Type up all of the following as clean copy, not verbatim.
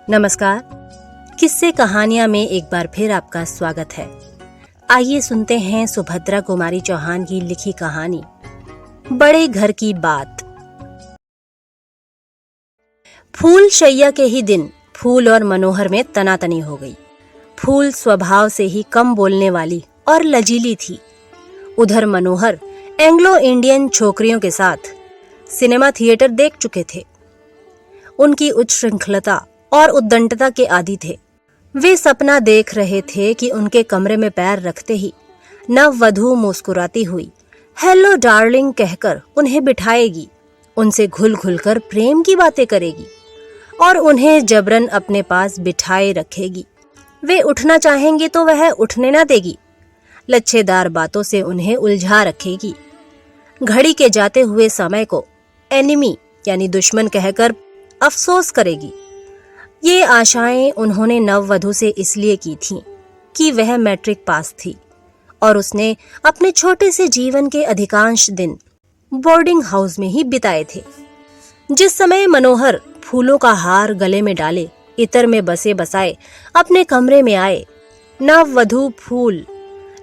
नमस्कार। किस्से कहानियां में एक बार फिर आपका स्वागत है। आइए सुनते हैं सुभद्रा कुमारी चौहान की लिखी कहानी बड़े घर की बात। फूल शैया के ही दिन फूल और मनोहर में तनातनी हो गई। फूल स्वभाव से ही कम बोलने वाली और लजीली थी। उधर मनोहर एंग्लो इंडियन छोकरियों के साथ सिनेमा थिएटर देख चुके थे। उनकी उच्च श्रृंखलता और उद्दंडता के आदी थे। वे सपना देख रहे थे कि उनके कमरे में पैर रखते ही नववधू मुस्कुराती हुई हेलो डार्लिंग कहकर उन्हें बिठाएगी, उनसे घुल घुल कर प्रेम की बातें करेगी और उन्हें जबरन अपने पास बिठाए रखेगी। वे उठना चाहेंगे तो वह उठने न देगी, लच्छेदार बातों से उन्हें उलझा रखेगी। घड़ी के जाते हुए समय को एनिमी यानी दुश्मन कहकर अफसोस करेगी। ये आशाएं उन्होंने नववधू से इसलिए की थीं कि वह मैट्रिक पास थी और उसने अपने छोटे से जीवन के अधिकांश दिन बोर्डिंग हाउस में ही बिताए थे। जिस समय मनोहर फूलों का हार गले में डाले इतर में बसे बसाए अपने कमरे में आए, नववधू फूल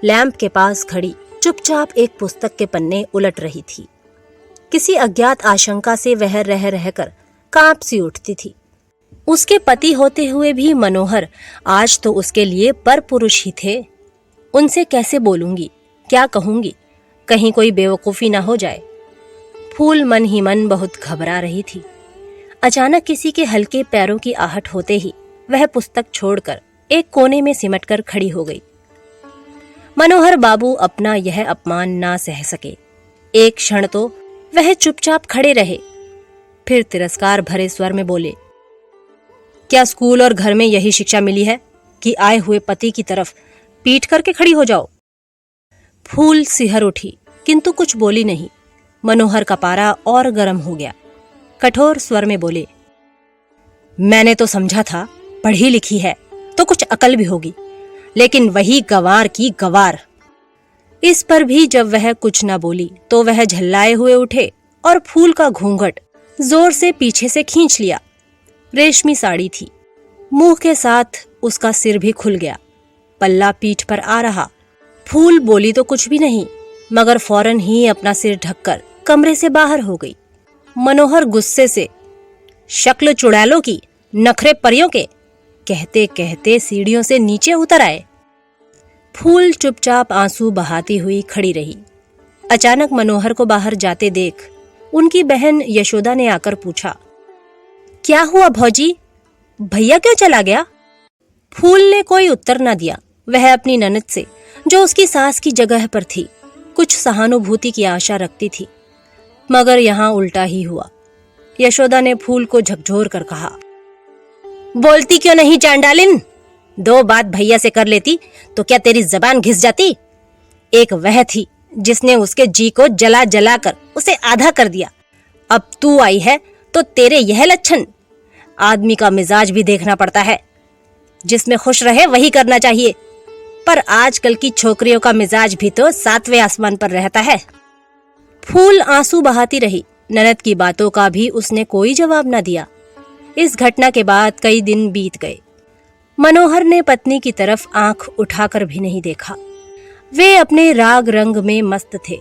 लैंप के पास खड़ी चुपचाप एक पुस्तक के पन्ने उलट रही थी। किसी अज्ञात आशंका से वह रह रहकर कांप सी उठती थी। उसके पति होते हुए भी मनोहर आज तो उसके लिए परपुरुष ही थे। उनसे कैसे बोलूंगी, क्या कहूंगी, कहीं कोई बेवकूफी ना हो जाए। फूल मन ही मन बहुत घबरा रही थी। अचानक किसी के हल्के पैरों की आहट होते ही वह पुस्तक छोड़कर एक कोने में सिमटकर खड़ी हो गई। मनोहर बाबू अपना यह अपमान ना सह सके। एक क्षण तो वह चुपचाप खड़े रहे, फिर तिरस्कार भरे स्वर में बोले, क्या स्कूल और घर में यही शिक्षा मिली है कि आए हुए पति की तरफ पीठ करके खड़ी हो जाओ? फूल सिहर उठी किंतु कुछ बोली नहीं। मनोहर का पारा और गर्म हो गया। कठोर स्वर में बोले, मैंने तो समझा था पढ़ी लिखी है तो कुछ अकल भी होगी, लेकिन वही गंवार की गंवार। इस पर भी जब वह कुछ न बोली तो वह झल्लाए हुए उठे और फूल का घूंघट जोर से पीछे से खींच लिया। रेशमी साड़ी थी, मुंह के साथ उसका सिर भी खुल गया, पल्ला पीठ पर आ रहा। फूल बोली तो कुछ भी नहीं, मगर फौरन ही अपना सिर ढककर कमरे से बाहर हो गई। मनोहर गुस्से से, शक्ल चुड़ैलों की, नखरे परियों के, कहते कहते सीढ़ियों से नीचे उतर आए। फूल चुपचाप आंसू बहाती हुई खड़ी रही। अचानक मनोहर को बाहर जाते देख उनकी बहन यशोदा ने आकर पूछा, क्या हुआ भौजी, भैया क्यों चला गया? फूल ने कोई उत्तर न दिया। वह अपनी ननद से, जो उसकी सास की जगह पर थी, कुछ सहानुभूति की आशा रखती थी, मगर यहाँ उल्टा ही हुआ। यशोदा ने फूल को झकझोर कर कहा, बोलती क्यों नहीं चांडालिन? 2 बात भैया से कर लेती तो क्या तेरी जबान घिस जाती? एक वह थी जिसने उसके जी को जला जला कर उसे आधा कर दिया। अब तू आई है तो तेरे यह लक्षण। आदमी का मिजाज भी देखना पड़ता है, जिसमें खुश रहे वही करना चाहिए, पर आजकल की छोकरियों का मिजाज भी तो 7वें आसमान पर रहता है। फूल आंसू बहाती रही। ननद की बातों का भी उसने कोई जवाब न दिया। इस घटना के बाद कई दिन बीत गए। मनोहर ने पत्नी की तरफ आंख उठाकर भी नहीं देखा। वे अपने राग रंग में मस्त थे।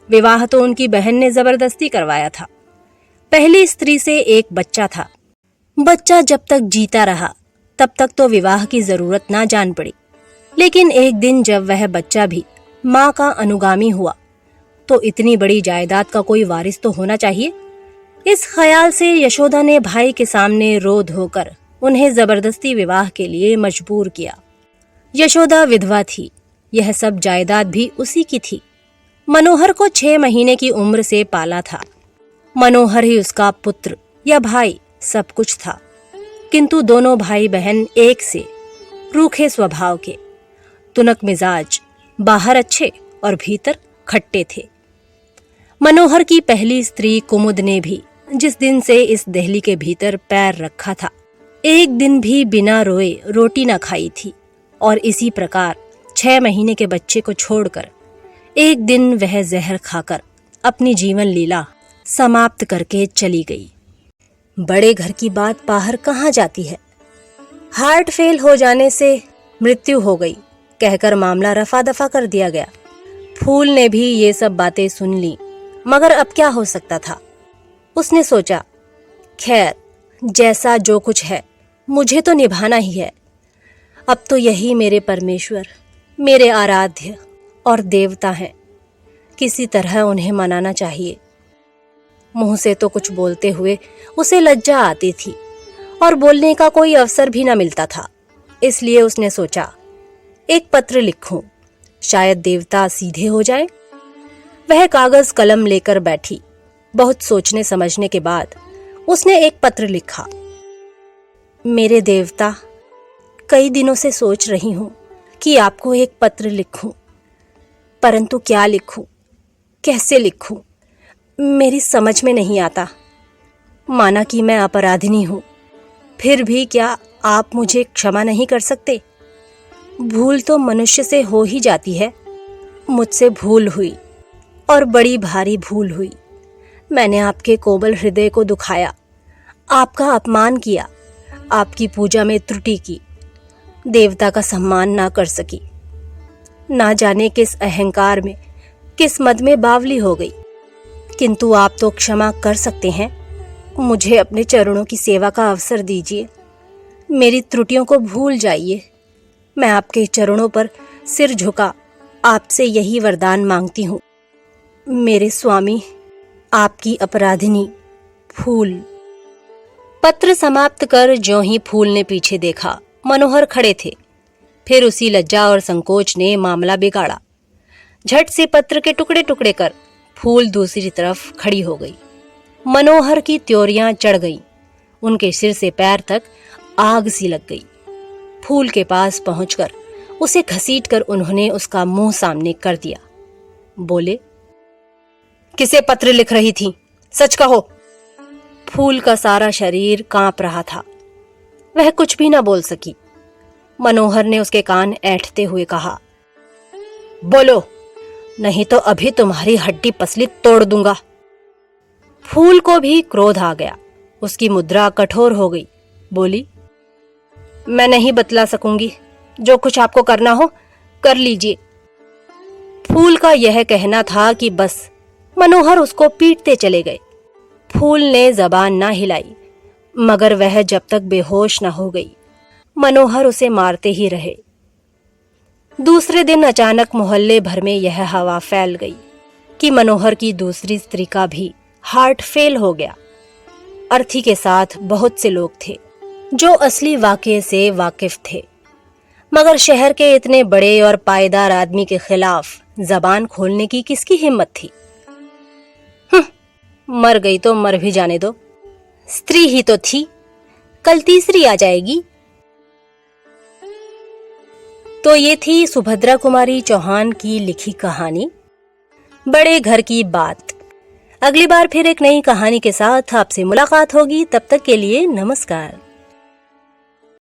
विवाह तो उनकी बहन ने जबरदस्ती करवाया था। पहली स्त्री से एक बच्चा था। बच्चा जब तक जीता रहा तब तक तो विवाह की जरूरत ना जान पड़ी, लेकिन एक दिन जब वह बच्चा भी माँ का अनुगामी हुआ तो इतनी बड़ी जायदाद का कोई वारिस तो होना चाहिए। इस ख्याल से यशोदा ने भाई के सामने रो धोकर उन्हें जबरदस्ती विवाह के लिए मजबूर किया। यशोदा विधवा थी, यह सब जायदाद भी उसी की थी। मनोहर को 6 महीने की उम्र से पाला था। मनोहर ही उसका पुत्र या भाई सब कुछ था, किंतु दोनों भाई बहन एक से रूखे स्वभाव के, तुनक मिजाज, बाहर अच्छे और भीतर खट्टे थे। मनोहर की पहली स्त्री कुमुद ने भी जिस दिन से इस देहली के भीतर पैर रखा था, एक दिन भी बिना रोए रोटी न खाई थी, और इसी प्रकार 6 महीने के बच्चे को छोड़कर एक दिन वह जहर खाकर अपनी जीवन लीला समाप्त करके चली गई। बड़े घर की बात बाहर कहाँ जाती है। हार्ट फेल हो जाने से मृत्यु हो गई कहकर मामला रफा दफा कर दिया गया। फूल ने भी ये सब बातें सुन ली, मगर अब क्या हो सकता था। उसने सोचा, खैर जैसा जो कुछ है मुझे तो निभाना ही है। अब तो यही मेरे परमेश्वर, मेरे आराध्य और देवता हैं। किसी तरह उन्हें मनाना चाहिए। मुंह से तो कुछ बोलते हुए उसे लज्जा आती थी और बोलने का कोई अवसर भी न मिलता था। इसलिए उसने सोचा, एक पत्र लिखूं, शायद देवता सीधे हो जाए। वह कागज कलम लेकर बैठी। बहुत सोचने समझने के बाद उसने एक पत्र लिखा। मेरे देवता, कई दिनों से सोच रही हूं कि आपको एक पत्र लिखूं, परंतु क्या लिखूं, कैसे लिखूं, मेरी समझ में नहीं आता। माना कि मैं अपराधिनी हूं, फिर भी क्या आप मुझे क्षमा नहीं कर सकते? भूल तो मनुष्य से हो ही जाती है। मुझसे भूल हुई और बड़ी भारी भूल हुई। मैंने आपके कोमल हृदय को दुखाया, आपका अपमान किया, आपकी पूजा में त्रुटि की, देवता का सम्मान ना कर सकी। ना जाने किस अहंकार में, किस मद में बावली हो गई। किंतु आप तो क्षमा कर सकते हैं। मुझे अपने चरणों की सेवा का अवसर दीजिए। मेरी त्रुटियों को भूल जाइए। मैं आपके चरणों पर सिर झुका आपसे यही वरदान मांगती हूँ। मेरे स्वामी, आपकी अपराधिनी, फूल। पत्र समाप्त कर ज्यों ही फूल ने पीछे देखा, मनोहर खड़े थे। फिर उसी लज्जा और संकोच ने मामला बिगाड़ा। झट से पत्र के टुकड़े टुकड़े कर फूल दूसरी तरफ खड़ी हो गई। मनोहर की त्योरियां चढ़ गईं। उनके सिर से पैर तक आग सी लग गई। फूल के पास पहुंचकर उसे घसीटकर उन्होंने उसका मुंह सामने कर दिया। बोले, किसे पत्र लिख रही थी, सच कहो। फूल का सारा शरीर कांप रहा था। वह कुछ भी ना बोल सकी। मनोहर ने उसके कान ऐंठते हुए कहा, बोलो, नहीं तो अभी तुम्हारी हड्डी पसली तोड़ दूंगा। फूल को भी क्रोध आ गया। उसकी मुद्रा कठोर हो गई। बोली, मैं नहीं बतला सकूंगी। जो कुछ आपको करना हो कर लीजिए। फूल का यह कहना था कि बस। मनोहर उसको पीटते चले गए। फूल ने जबान ना हिलाई, मगर वह जब तक बेहोश न हो गई, मनोहर उसे मारते ही रहे। दूसरे दिन अचानक मोहल्ले भर में यह हवा फैल गई कि मनोहर की दूसरी स्त्री का भी हार्ट फेल हो गया। अर्थी के साथ बहुत से लोग थे जो असली वाकये से वाकिफ थे, मगर शहर के इतने बड़े और पायदार आदमी के खिलाफ जबान खोलने की किसकी हिम्मत थी? मर गई तो मर भी जाने दो। स्त्री ही तो थी, कल तीसरी आ जाएगी। तो ये थी सुभद्रा कुमारी चौहान की लिखी कहानी, बड़े घर की बात। अगली बार फिर एक नई कहानी के साथ आपसे मुलाकात होगी। तब तक के लिए नमस्कार।